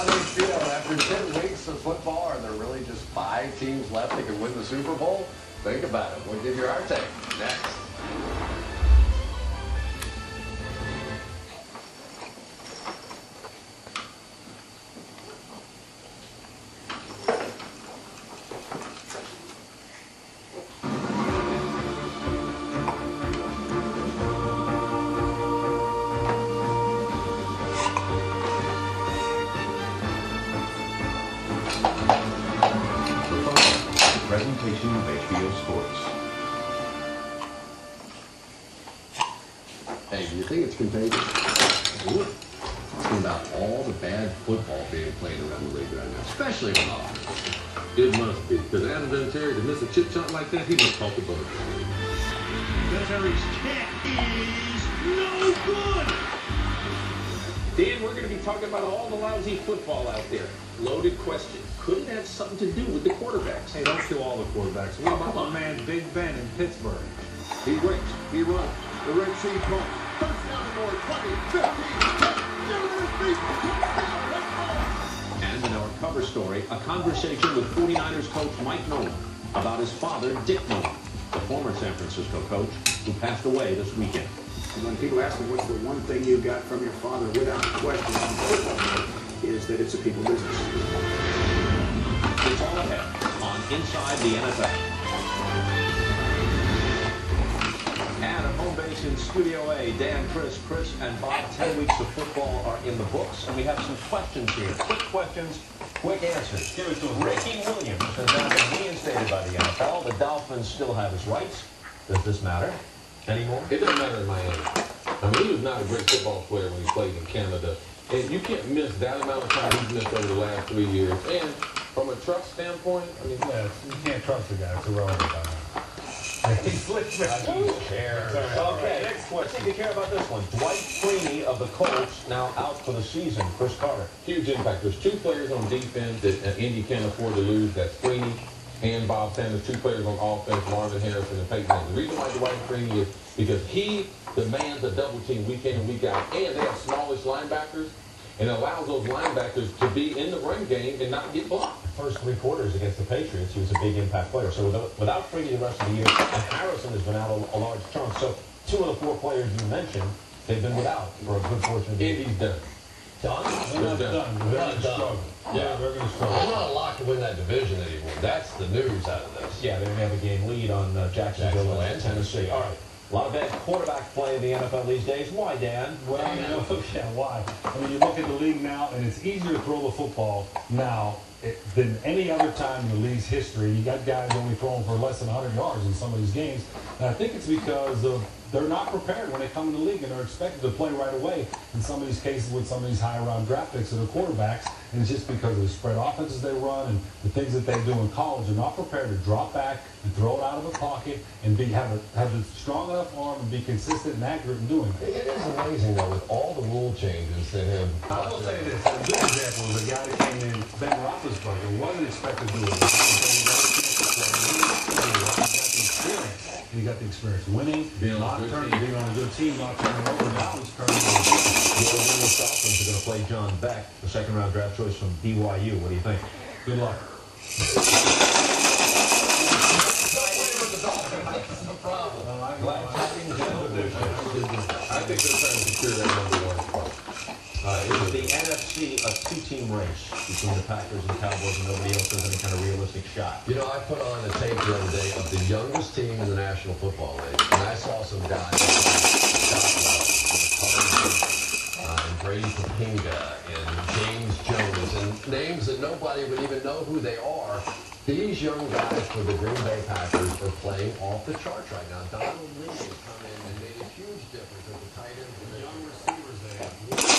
how they feel after 10 weeks of football. Are there really just 5 teams left that can win the Super Bowl? Think about it. We'll give you our take next. Presentation of HBO Sports. Hey, do you think it's contagious? Talking about all the bad football being played around the league right now, especially in offense. It must be, because Adam Vinatieri, to miss a chip shot like that, he must talk the bug. Vinatieri's kick is no good! Dan, we're going to be talking about all the lousy football out there. Loaded question. Could it have something to do with the quarterbacks? Hey, don't kill all the quarterbacks. What about my man Big Ben in Pittsburgh? He breaks, he runs, the Red Sea comes. First down to North, 20, 15, 10, and in our cover story, a conversation with 49ers coach Mike Nolan about his father, Dick Nolan, the former San Francisco coach who passed away this weekend. And when people ask me what's the one thing you got from your father, without question, is that it's a people business. It's all ahead on Inside the NFL. And at home base in Studio A, Dan, Chris, and Bob, 10 weeks of football are in the books, and we have some questions here. Quick questions, quick answers. Give it to us. Ricky Williams has now been reinstated by the NFL. The Dolphins still have his rights. Does this matter anymore? It doesn't matter in Miami. I mean, he was not a great football player when he played in Canada. And you can't miss that amount of time he's missed over the last 3 years. And from a trust standpoint, I mean, Yeah, you can't trust the guy. It's irrelevant. He flipped me. Okay, next question. I think you care about this one. Dwight Freeney of the Colts now out for the season. Chris Carter. huge impact. There's 2 players on defense that Indy can't afford to lose. That's Freeney and Bob Sanders. 2 players on offense, Marvin Harrison and Peyton Manning. The reason why Dwight Freeney is because he demands a double team week in and week out. And they have smallish linebackers. And it allows those linebackers to be in the run game and not get blocked. First 3 quarters against the Patriots, he was a big impact player. So without Freeney the rest of the year, and Harrison has been out a large chunk. So 2 of the 4 players you mentioned, they've been without for a good portion of the year. Indy's done. They're not done. They're going to struggle. Yeah, they're going to struggle. I'm not locked to win that division anymore. That's the news out of this. Yeah, they're going to have a game lead on Jacksonville and Tennessee. All right. A lot of bad quarterback play in the NFL these days. Why, Dan? Well, why? I mean, you look at the league now, and it's easier to throw the football now than any other time in the league's history. You got guys only throwing for less than 100 yards in some of these games. And I think it's because they're not prepared when they come in the league, and they're expected to play right away in some of these cases with some of these high-round draft picks that are quarterbacks. And it's just because of the spread offenses they run and the things that they do in college. They're not prepared to drop back and throw it out of the pocket and have a strong enough arm and be consistent and accurate in doing it. It is amazing, though, with all the rule changes that have... I will say this. A good example is a guy that came in, Ben Roethlisberger, wasn't expected to do it. He got the experience winning, being on a good team, not turning over. Now he's turning over. The New Dolphins are going to play John Beck, the second-round draft choice from BYU. What do you think? Good luck. I think they're trying to secure that #1 spot. It was the NFC, a 2-team race between the Packers and Cowboys, and nobody else has any kind of realistic shot. You know, I put on a tape the other day of the youngest team in the National Football League, and I saw some guys and Brady Papinga and James Jones and names that nobody would even know who they are. These young guys for the Green Bay Packers are playing off the charts right now. Donald Lee has come in and made a huge difference at the tight end. The young receivers they have.